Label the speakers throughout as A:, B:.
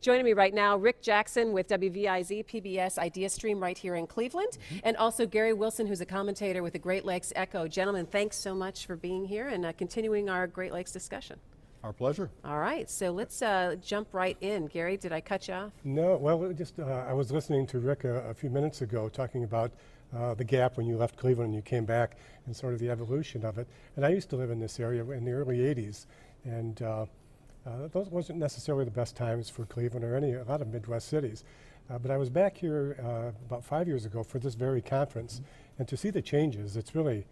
A: Joining me right now, Rick Jackson with WVIZ, PBS ideastream right here in Cleveland, and also Gary Wilson, who's a commentator with the Great Lakes Echo. Gentlemen, thanks so much for being here and continuing our Great Lakes discussion.
B: Our pleasure.
A: All right, so let's jump right in. Gary, did I cut you off?
C: No, well, just I was listening to Rick a few minutes ago talking about the gap when you left Cleveland and you came back and sort of the evolution of it. And I used to live in this area in the early 80s, and those wasn't necessarily the best times for Cleveland or a lot of Midwest cities. But I was back here about 5 years ago for this very conference, and to see the changes, it's really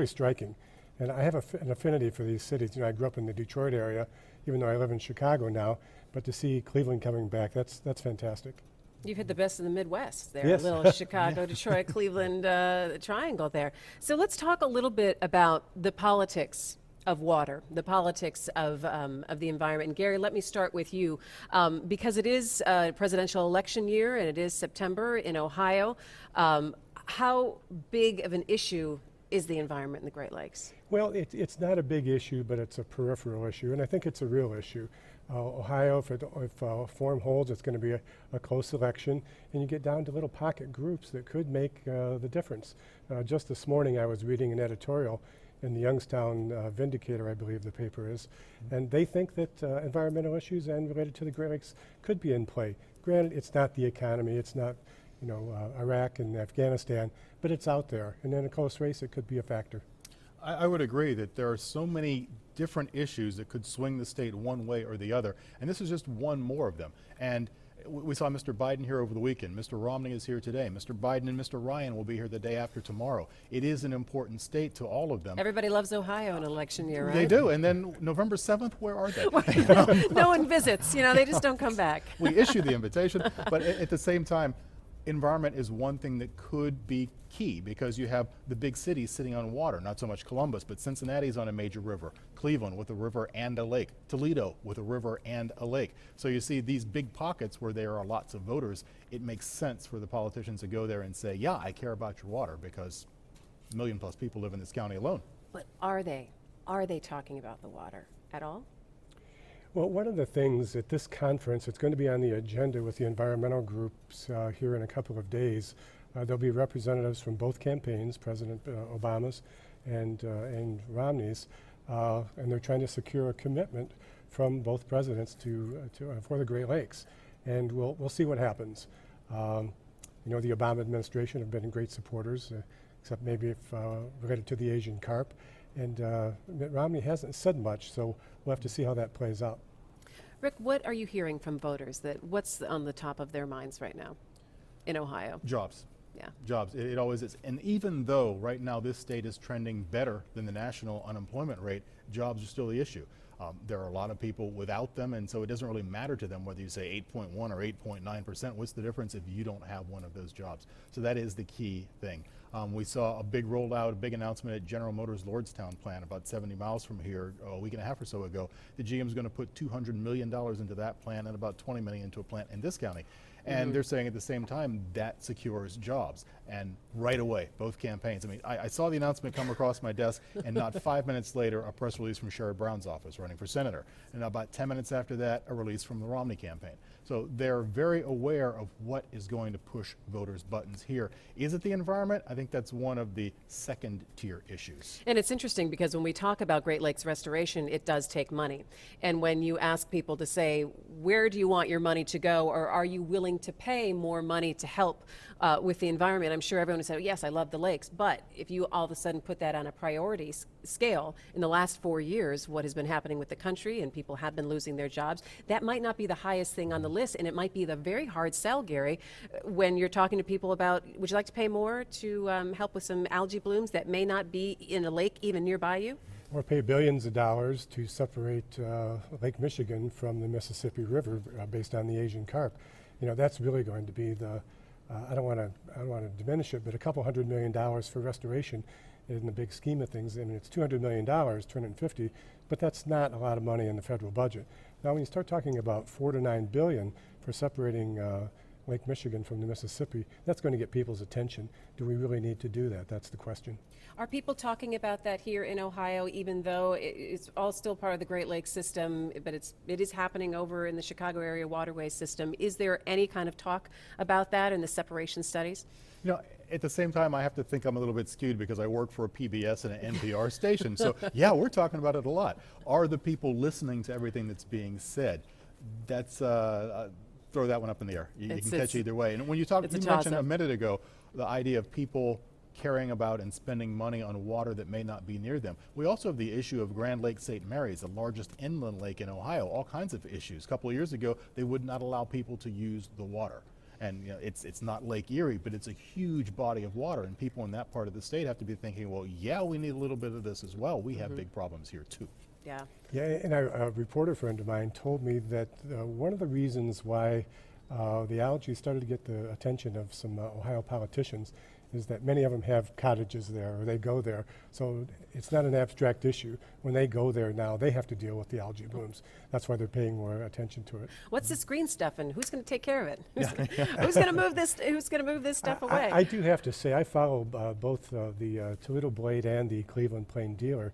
C: striking. And I have an affinity for these cities. You know, I grew up in the Detroit area, even though I live in Chicago now. But to see Cleveland coming back, that's fantastic.
A: You've hit the best in the Midwest there,
C: yes.
A: A little Chicago, Detroit, Cleveland triangle there. So let's talk a little bit about the politics of water, the politics of the environment. And Gary, let me start with you, because it is a presidential election year and it is September in Ohio. How big of an issue is the environment in the Great Lakes?
C: Well, it's not a big issue, but it's a peripheral issue, and I think it's a real issue. Ohio, if form holds, it's going to be a close election, and you get down to little pocket groups that could make the difference. Just this morning I was reading an editorial in the Youngstown Vindicator, I believe the paper is, and they think that environmental issues and related to the Great Lakes could be in play. Granted, it's not the economy, it's not Iraq and Afghanistan, but it's out there, and in a close race it could be a factor.
B: I would agree that there are so many different issues that could swing the state one way or the other, and this is just one more of them. And we saw Mr. Biden here over the weekend. Mr. Romney is here today. Mr. Biden and Mr. Ryan will be here the day after tomorrow. It is an important state to all of them.
A: Everybody loves Ohio in election year, right?
B: They do, and then November 7th, where are they?
A: No one visits, they just don't come back.
B: We issue the invitation, but at the same time, environment is one thing that could be key because you have the big cities sitting on water, not so much Columbus, but Cincinnati's on a major river, Cleveland with a river and a lake, Toledo with a river and a lake. So you see these big pockets where there are lots of voters. It makes sense for the politicians to go there and say, yeah, I care about your water because 1 million+ people live in this county alone.
A: But are they talking about the water at all?
C: Well, one of the things at this conference, it's going to be on the agenda with the environmental groups here in a couple of days. There'll be representatives from both campaigns, President Obama's and Romney's, and they're trying to secure a commitment from both presidents for the Great Lakes. And we'll see what happens. The Obama administration have been great supporters, except maybe if related to the Asian carp. And Mitt Romney hasn't said much, so we'll have to see how that plays out.
A: Rick, what are you hearing from voters? What's on the top of their minds right now in Ohio?
B: Jobs.
A: Yeah.
B: Jobs. It always is. And even though right now this state is trending better than the national unemployment rate, jobs are still the issue. There are a lot of people without them, and so it doesn't really matter to them whether you say 8.1 or 8.9%. What's the difference if you don't have one of those jobs? So that is the key thing. We saw a big rollout, a big announcement at General Motors' Lordstown plant about 70 miles from here a week and a half or so ago. The GM's going to put $200 million into that plant and about $20 million into a plant in this county. And they're saying at the same time that secures jobs. And right away, both campaigns. I mean, I saw the announcement come across my desk, and not 5 minutes later, a press release from Sherrod Brown's office running for senator. And about 10 minutes after that, a release from the Romney campaign. So they're very aware of what is going to push voters' buttons here. Is it the environment? I think that's one of the second-tier issues.
A: And it's interesting because when we talk about Great Lakes restoration, it does take money. And when you ask people to say, where do you want your money to go, or are you willing to pay more money to help with the environment, I'm sure everyone would say, yes, I love the lakes. But if you all of a sudden put that on a priority scale, in the last 4 years, what has been happening with the country and people have been losing their jobs, that might not be the highest thing on the list, and it might be the very hard sell, Gary, when you're talking to people about, would you like to pay more to help with some algae blooms that may not be in a lake even nearby you?
C: Or pay billions of dollars to separate Lake Michigan from the Mississippi River based on the Asian carp. That's really going to be the, I don't want to diminish it, but a couple $100 million for restoration in the big scheme of things. I mean, it's $200 million, 250, but that's not a lot of money in the federal budget. Now, when you start talking about $4 to $9 billion for separating Lake Michigan from the Mississippi, that's going to get people's attention. Do we really need to do that? That's the question.
A: Are people talking about that here in Ohio, even though it's all still part of the Great Lakes system, but it is happening over in the Chicago area waterway system? Is there any kind of talk about that in the separation studies?
B: You know, at the same time, I have to think I'm a little bit skewed because I work for a PBS and an NPR station. So yeah, we're talking about it a lot. Are the people listening to everything that's being said? That's throw that one up in the air. You can catch either way. And when you mentioned a minute ago the idea of people caring about and spending money on water that may not be near them. We also have the issue of Grand Lake St. Mary's, the largest inland lake in Ohio. All kinds of issues. A couple of years ago, they would not allow people to use the water. And you know, it's not Lake Erie, but it's a huge body of water, and people in that part of the state have to be thinking, well, yeah, we need a little bit of this as well. We have big problems here too.
A: Yeah.
C: Yeah, and a reporter friend of mine told me that one of the reasons why the algae started to get the attention of some Ohio politicians is that many of them have cottages there, or they go there. So it's not an abstract issue. When they go there now, they have to deal with the algae blooms. That's why they're paying more attention to it.
A: What's this green stuff, and who's going to take care of it? Who's going to move this? Who's going to move this stuff away?
C: I do have to say, I follow both the Toledo Blade and the Cleveland Plain Dealer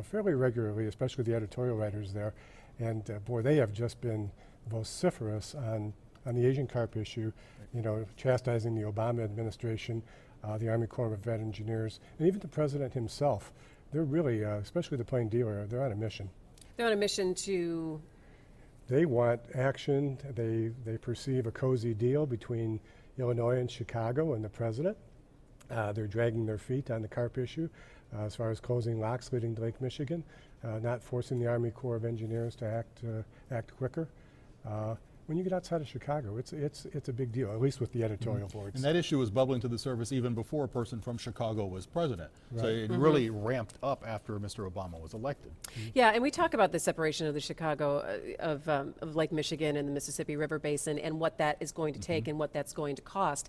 C: fairly regularly, especially the editorial writers there. And boy, they have just been vociferous on the Asian carp issue, you know, chastising the Obama administration, the Army Corps of Vet Engineers, and even the president himself. They're really, especially the Plain Dealer, they're on a mission.
A: They're on a mission to...
C: They want action. They perceive a cozy deal between Illinois and Chicago and the president. They're dragging their feet on the carp issue as far as closing locks leading to Lake Michigan, not forcing the Army Corps of Engineers to act quicker. When you get outside of Chicago, it's a big deal, at least with the editorial boards.
B: And that issue was bubbling to the surface even before a person from Chicago was president.
C: Right.
B: So it really ramped up after Mr. Obama was elected.
A: Yeah, and we talk about the separation of the Chicago, of Lake Michigan and the Mississippi River Basin and what that is going to take and what that's going to cost.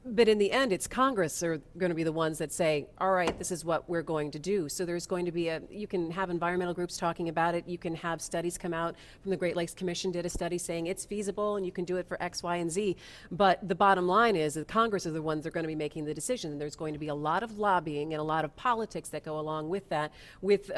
A: But in the end, it's Congress are going to be the ones that say, all right, this is what we're going to do. So there's going to be you can have environmental groups talking about it. You can have studies come out from the Great Lakes Commission did a study saying it's feasible and you can do it for X, Y, and Z. But the bottom line is that Congress are the ones that are going to be making the decision. And there's going to be a lot of lobbying and a lot of politics that go along with that, with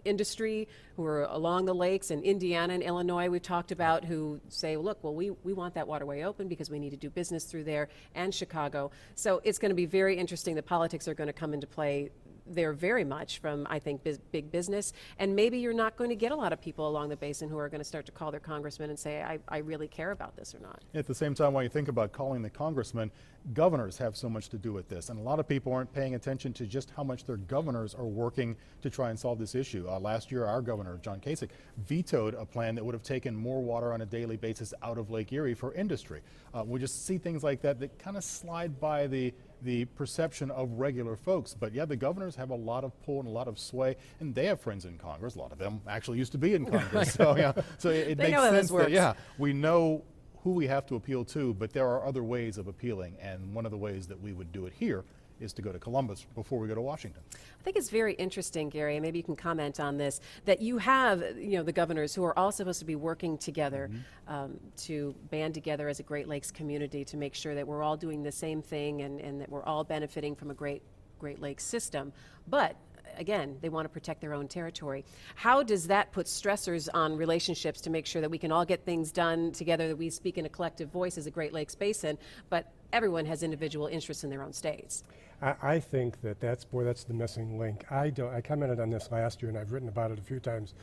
A: industry who are along the lakes, and Indiana and Illinois we've talked about, who say, look, well, we want that waterway open because we need to do business through there, and Chicago. So it's going to be very interesting. The politics are going to come into play there very much from, I think, big business. And maybe you're not going to get a lot of people along the basin who are going to start to call their congressman and say, I really care about this or not.
B: At the same time, when you think about calling the congressman, governors have so much to do with this. And a lot of people aren't paying attention to just how much their governors are working to try and solve this issue. Last year, our governor, John Kasich, vetoed a plan that would have taken more water on a daily basis out of Lake Erie for industry. We just see things like that that kind of slide by the perception of regular folks. But yeah, the governors have a lot of pull and a lot of sway, and they have friends in Congress. A lot of them actually used to be in Congress. So yeah, so it makes sense that, yeah, we know who we have to appeal to, but there are other ways of appealing, and one of the ways that we would do it here is to go to Columbus before we go to Washington.
A: I think it's very interesting, Gary, and maybe you can comment on this, that you have, the governors who are all supposed to be working together to band together as a Great Lakes community to make sure that we're all doing the same thing and that we're all benefiting from a Great Lakes system. But again, they want to protect their own territory. How does that put stressors on relationships to make sure that we can all get things done together, that we speak in a collective voice as a Great Lakes basin, but everyone has individual interests in their own states?
C: I think that's the missing link. I commented on this last year, and I've written about it a few times.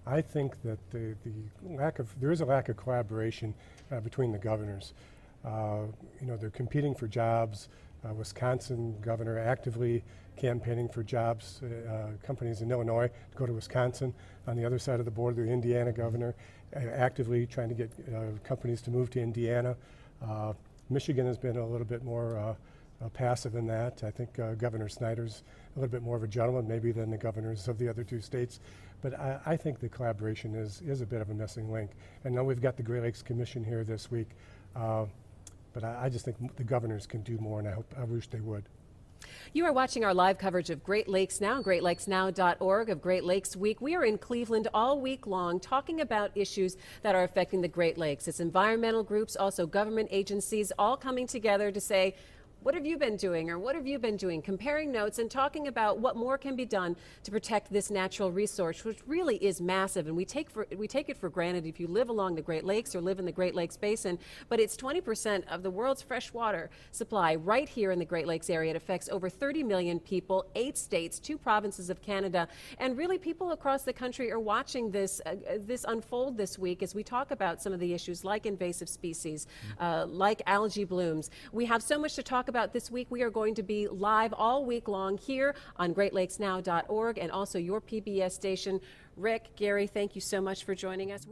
C: I think that there is a lack of collaboration between the governors. They're competing for jobs. Wisconsin governor actively campaigning for jobs, companies in Illinois to go to Wisconsin. On the other side of the border, the Indiana governor actively trying to get companies to move to Indiana. Michigan has been a little bit more passive in that. I think Governor Snyder's a little bit more of a gentleman maybe than the governors of the other two states. But I think the collaboration is a bit of a missing link. And now we've got the Great Lakes Commission here this week. But I just think the governors can do more, and I wish they would.
A: You are watching our live coverage of Great Lakes Now, greatlakesnow.org, of Great Lakes Week. We are in Cleveland all week long talking about issues that are affecting the Great Lakes. It's environmental groups, also government agencies, all coming together to say, what have you been doing, or what have you been doing? Comparing notes and talking about what more can be done to protect this natural resource, which really is massive. And we take it for granted if you live along the Great Lakes or live in the Great Lakes Basin. But it's 20% of the world's fresh water supply right here in the Great Lakes area. It affects over 30 million people, 8 states, 2 provinces of Canada. And really, people across the country are watching this unfold this week as we talk about some of the issues like invasive species, like algae blooms. We have so much to talk about this week. We are going to be live all week long here on greatlakesnow.org and also your PBS station. Rick, Gary, thank you so much for joining us.